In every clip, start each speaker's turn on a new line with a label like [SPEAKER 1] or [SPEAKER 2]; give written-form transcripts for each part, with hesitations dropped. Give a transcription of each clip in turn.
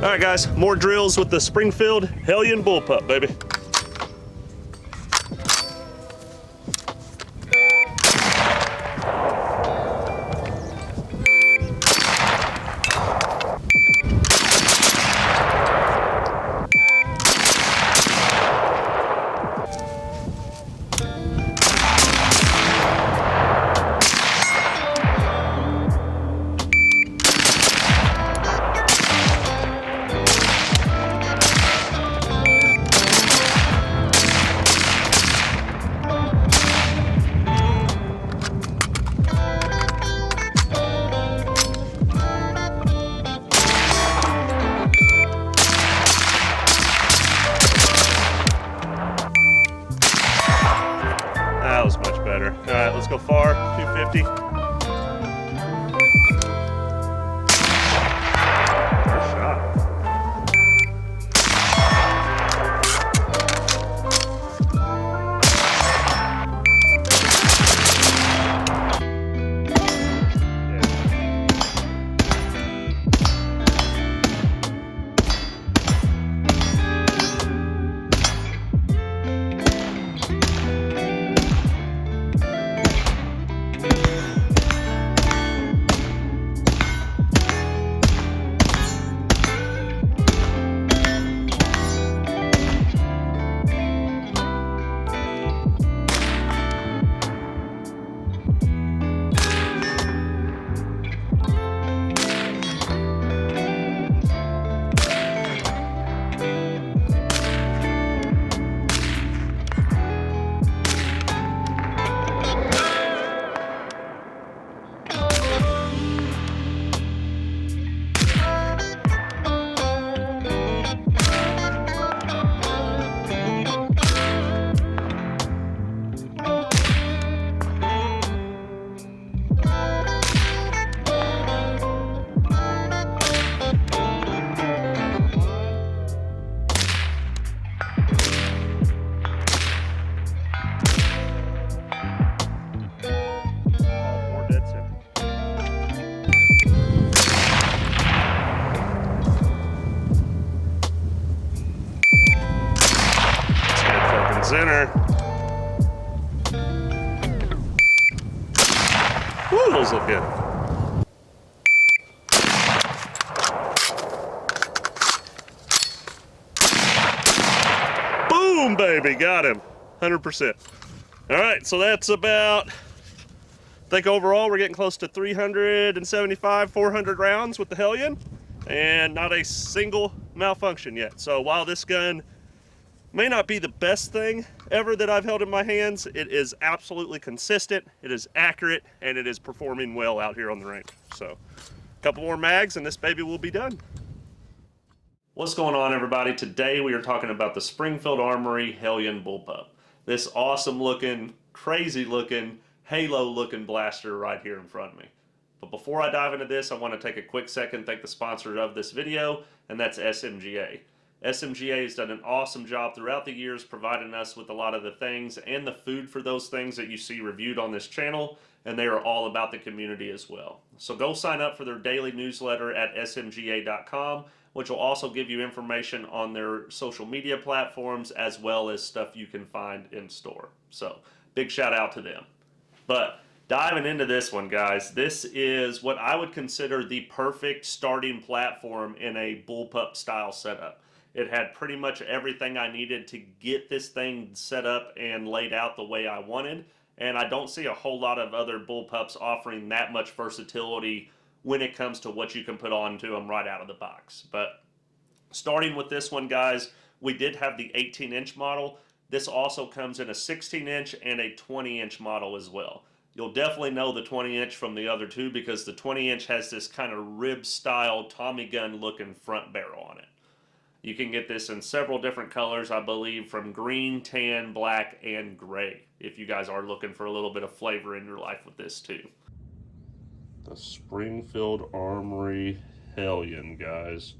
[SPEAKER 1] All right, guys, more drills with the Springfield Hellion bullpup, baby. That was much better. All right, let's go far, 250. First shot. Center. Woo, those look good. Boom, baby, got him, 100%. All right, so that's about, I think overall we're getting close to 375, 400 rounds with the Hellion, and not a single malfunction yet. So while this gun may not be the best thing ever that I've held in my hands, it is absolutely consistent, it is accurate, and it is performing well out here on the range. So, a couple more mags and this baby will be done. What's going on, everybody? Today we are talking about the Springfield Armory Hellion bullpup. This awesome looking, crazy looking, halo looking blaster right here in front of me. But before I dive into this, I want to take a quick second and thank the sponsor of this video, and that's SMGA. SMGA has done an awesome job throughout the years providing us with a lot of the things and the food for those things that you see reviewed on this channel, and they are all about the community as well. So go sign up for their daily newsletter at smga.com, which will also give you information on their social media platforms as well as stuff you can find in store. So big shout out to them. But diving into this one, guys, this is what I would consider the perfect starting platform in a bullpup style setup. It had pretty much everything I needed to get this thing set up and laid out the way I wanted, and I don't see a whole lot of other bullpups offering that much versatility when it comes to what you can put onto them right out of the box. But starting with this one, guys, we did have the 18-inch model. This also comes in a 16-inch and a 20-inch model as well. You'll definitely know the 20-inch from the other two because the 20-inch has this kind of rib-style Tommy gun looking front barrel on it. You can get this in several different colors, I believe, from green, tan, black, and gray, if you guys are looking for a little bit of flavor in your life with this too. The Springfield Armory Hellion, guys.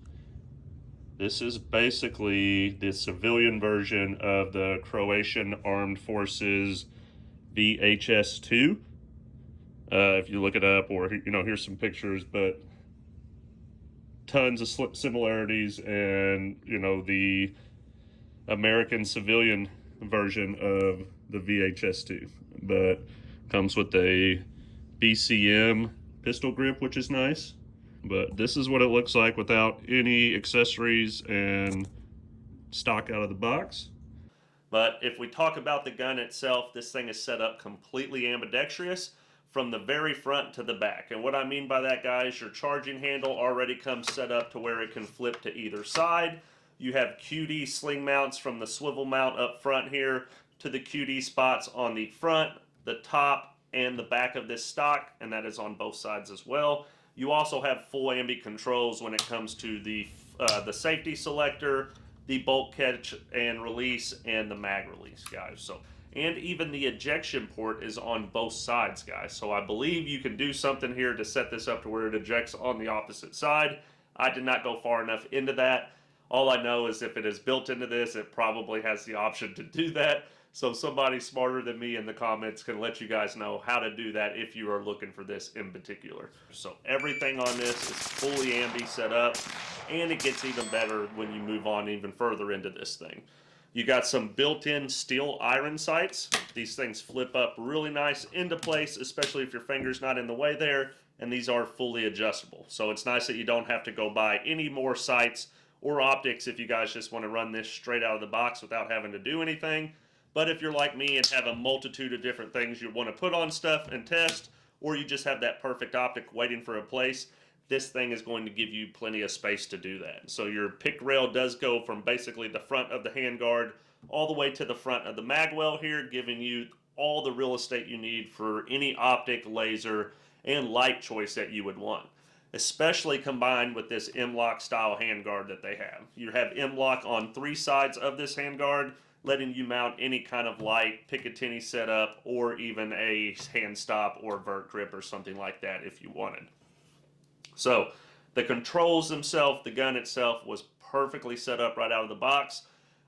[SPEAKER 1] This is basically the civilian version of the Croatian Armed Forces VHS-2. If you look it up, or, you know, here's some pictures, but tons of similarities, and you know, the American civilian version of the VHS2, but comes with a BCM pistol grip, which is nice. But this is what it looks like without any accessories and stock out of the box. But if we talk about the gun itself, this thing is set up completely ambidextrous from the very front to the back. And what I mean by that, guys, your charging handle already comes set up to where it can flip to either side. You have QD sling mounts from the swivel mount up front here to the QD spots on the front, the top, and the back of this stock, and that is on both sides as well. You also have full ambi controls when it comes to the safety selector, the bolt catch and release, and the mag release, guys. So, and even the ejection port is on both sides, guys. So I believe you can do something here to set this up to where it ejects on the opposite side. I did not go far enough into that. All I know is if it is built into this, it probably has the option to do that. So somebody smarter than me in the comments can let you guys know how to do that if you are looking for this in particular. So everything on this is fully ambi set up, and it gets even better when you move on even further into this thing. You got some built-in steel iron sights. These things flip up really nice into place, especially if your finger's not in the way there, and these are fully adjustable. So it's nice that you don't have to go buy any more sights or optics if you guys just want to run this straight out of the box without having to do anything. But if you're like me and have a multitude of different things you want to put on stuff and test, or you just have that perfect optic waiting for a place, this thing is going to give you plenty of space to do that. So your pick rail does go from basically the front of the handguard all the way to the front of the magwell here, giving you all the real estate you need for any optic, laser, and light choice that you would want, especially combined with this M-LOK style handguard that they have. You have M-LOK on 3 sides of this handguard, letting you mount any kind of light Picatinny setup, or even a hand stop or vert grip or something like that if you wanted. So the controls themselves, the gun itself was perfectly set up right out of the box.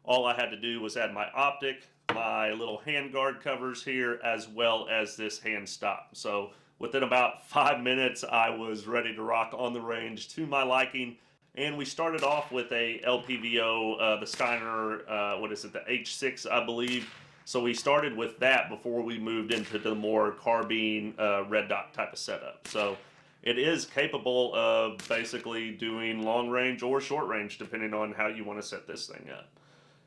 [SPEAKER 1] All I had to do was add my optic, my little handguard covers here, as well as this hand stop. So within about 5 minutes, I was ready to rock on the range to my liking. And we started off with a LPVO, the Steiner, the H6, I believe. So we started with that before we moved into the more carbine red dot type of setup. So it is capable of basically doing long range or short range, depending on how you want to set this thing up.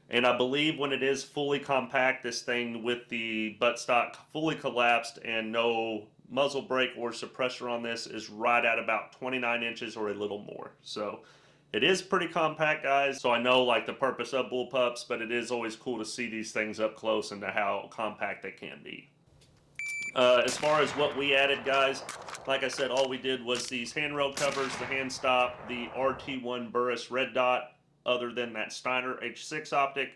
[SPEAKER 1] And I believe when it is fully compact, this thing with the buttstock fully collapsed and no muzzle brake or suppressor on this is right at about 29 inches or a little more. So it is pretty compact, guys. So I know like the purpose of bullpups, but it is always cool to see these things up close and to how compact they can be. As far as what we added, guys, like I said, all we did was these handrail covers, the hand stop, the RT1 Burris red dot, other than that Steiner H6 optic,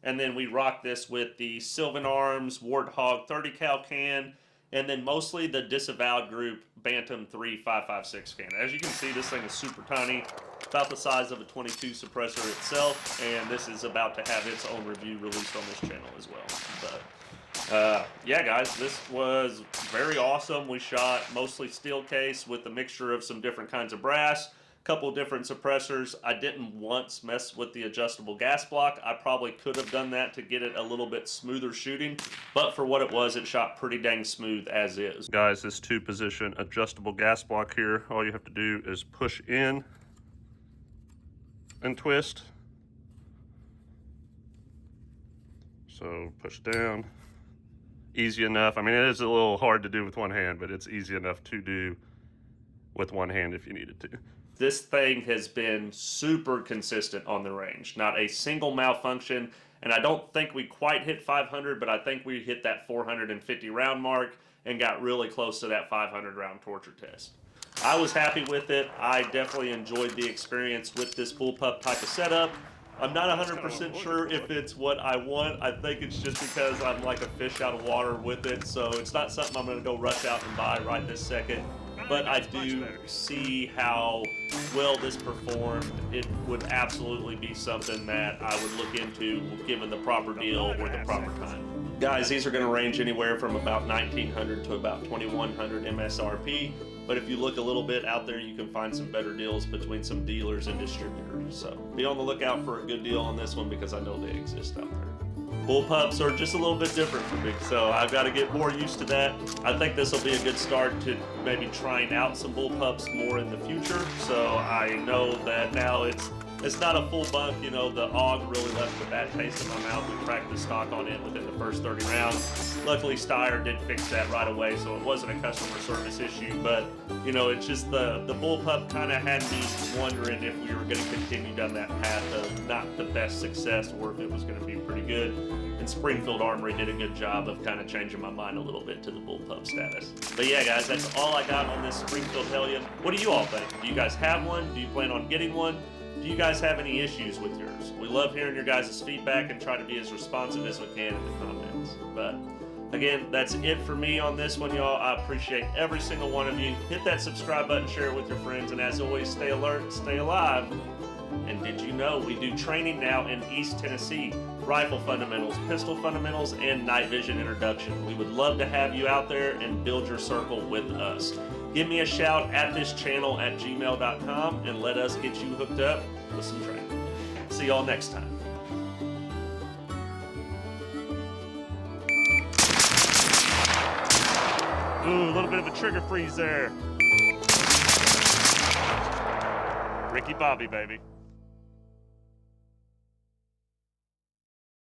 [SPEAKER 1] and then we rocked this with the Sylvan Arms Warthog 30 cal can, and then mostly the disavowed group Bantam 3 5.56 can. As you can see, this thing is super tiny, about the size of a 22 suppressor itself, and this is about to have its own review released on this channel as well. But yeah, guys, this was very awesome. We shot mostly steel case with a mixture of some different kinds of brass, a couple different suppressors. I didn't once mess with the adjustable gas block. I probably could have done that to get it a little bit smoother shooting, but for what it was, it shot pretty dang smooth as is. Guys, this 2-position adjustable gas block here, all you have to do is push in and twist. So push down. Easy enough. I mean, it is a little hard to do with one hand, but it's easy enough to do with one hand if you needed to. This thing has been super consistent on the range. Not a single malfunction, and I don't think we quite hit 500, but I think we hit that 450 round mark and got really close to that 500 round torture test. I was happy with it. I definitely enjoyed the experience with this bullpup type of setup. I'm not 100% sure if it's what I want. I think it's just because I'm like a fish out of water with it, so it's not something I'm going to go rush out and buy right this second. But I do see how well this performed. It would absolutely be something that I would look into given the proper deal or the proper time. Guys, these are going to range anywhere from about $1,900 to about $2,100 MSRP. But if you look a little bit out there, you can find some better deals between some dealers and distributors. So be on the lookout for a good deal on this one, because I know they exist out there. Bullpups are just a little bit different for me, so I've got to get more used to that. I think this will be a good start to maybe trying out some bullpups more in the future. So I know that now it's not a full bunk. You know, the AUG really left a bad taste in my mouth. We cracked the stock on it within the first 30 rounds. Luckily, Steyr did fix that right away, so it wasn't a customer service issue. But, you know, it's just the bullpup kind of had me wondering if we were going to continue down that path of not the best success, or if it was going to be pretty good. And Springfield Armory did a good job of kind of changing my mind a little bit to the bullpup status. But yeah, guys, that's all I got on this Springfield Hellion. What do you all think? Do you guys have one? Do you plan on getting one? Do you guys have any issues with yours? We love hearing your guys' feedback and try to be as responsive as we can in the comments. But again, that's it for me on this one, y'all. I appreciate every single one of you. Hit that subscribe button, share it with your friends, and as always, stay alert, stay alive. And did you know we do training now in East Tennessee? Rifle fundamentals, pistol fundamentals, and night vision introduction. We would love to have you out there and build your circle with us. Give me a shout at this channel at gmail.com and let us get you hooked up with some training. See y'all next time. Ooh, a little bit of a trigger freeze there. Ricky Bobby, baby.